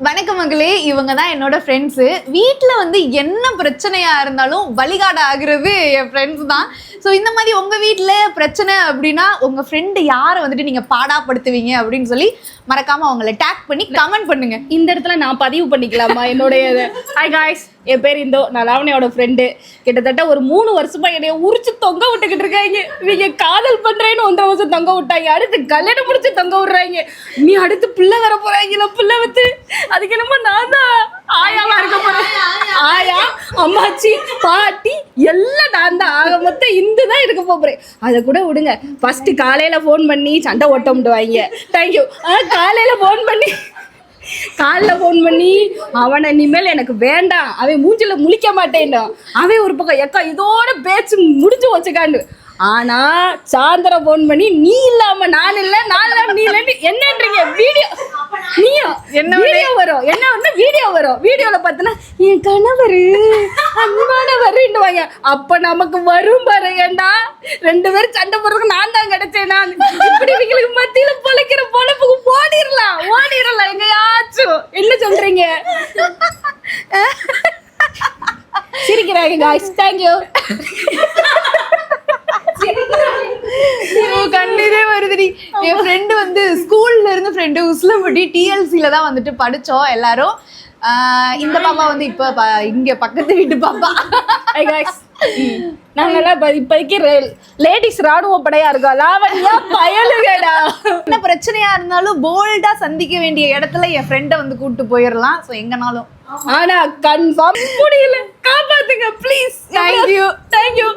வணக்கம் மகளே, இவங்க தான் என்னோட ஃப்ரெண்ட்ஸு. வீட்டில் வந்து என்ன பிரச்சனையாக இருந்தாலும் வழிகாட ஆகுறது என் ஃப்ரெண்ட்ஸ் தான். ஸோ இந்த மாதிரி உங்கள் வீட்டில் பிரச்சனை அப்படின்னா உங்கள் ஃப்ரெண்டு யாரை வந்துட்டு நீங்கள் பாடாப்படுத்துவீங்க அப்படின்னு சொல்லி மறக்காமல் அவங்கள டேக் பண்ணி கமெண்ட் பண்ணுங்க. இந்த இடத்துல நான் பதிவு பண்ணிக்கலாமா என்னுடைய ஹாய் காய்ஸ், என் பேர் இந்தோ, நான் லாவணியோட ஃப்ரெண்டு. கிட்டத்தட்ட ஒரு 3 வருஷமா என்னைய உரிச்சு தொங்க விட்டுக்கிட்டு இருக்காங்க. இவங்க காதல் பண்றேன்னு 1.5 வருஷம் தொங்க விட்டாங்க, அடுத்து கல்யாணம் முடிச்சு தொங்க விடுறாங்க. நீ அடுத்து பிள்ளை வர போறாங்களா, பிள்ளை வச்சு அதுக்கு என்னமோ நான் தான் ஆயாவா இருக்க போறேன். ஆயா, அம்மாச்சி, பாட்டி எல்லாம் நான் தான். ஆக மொத்தம் இந்து தான் இருக்க போறேன். அதை கூட விடுங்க, ஃபர்ஸ்ட் காலையில ஃபோன் பண்ணி சண்டை ஓட்டம்டுவாங்க. தேங்க்யூ. காலையில ஃபோன் பண்ணி அவனை இனிமேல் எனக்கு வேண்டாம், அவன் மூஞ்சில முழிக்க மாட்டேன்னா, அவன் ஒரு பக்கம் எக்கா இதோட பேச்சு முடிஞ்சு வச்சுக்காண்டு. ஆனா சாயந்தரம் ஃபோன் பண்ணி நீ இல்லாம நான் இல்லை, நான் இல்லாம நீ இல்லைன்னு என்னன்றீங்க. வீடியோ என்ன வீடியோ வரும், என்ன வந்து வீடியோ வரும். வீடியோல பார்த்தனா என் கணவர் அன்பானவருன்னுவாங்க. அப்ப நமக்கு வரும் பாரு, ஏண்டா 2 பேரும் சண்டை போடுறதுக்கு நான் தான் கிடைச்சேனா. இப்படி இவங்களுக்கு மத்தியில பொழைக்கிற பொழப்புக்கு ஓடிடலாம் எங்கயாச்சும். என்ன சொல்றீங்க? சிரிக்கிறாங்க காய்ஸ், தேங்க்யூ. கண்ணீரே வருதுடி. என் ஃப்ரெண்டு வந்து ஸ்கூல்ல இருந்து ஃப்ரெண்டு உஸ்லம்பட்டி டிஎல்சில தான் வந்துட்டு படித்தோம் எல்லாரும். இந்த பாப்பா வந்து இப்போ இங்க பக்கத்து வீட்டு பாப்பா. நாங்கெல்லாம் இப்போதைக்கு லேடிஸ் ராணுவ படையா இருக்கோம். லாவண்யா பயலுகடா. என்ன பிரச்சனையா இருந்தாலும் போல்டா சந்திக்க வேண்டிய இடத்துல என் ஃப்ரெண்டை வந்து கூப்பிட்டு போயிடலாம். ஸோ எங்கனாலும். ஆனா கன்ஃபார்ம் முடியல, காப்பாத்துங்க ப்ளீஸ். தேங்க்யூ.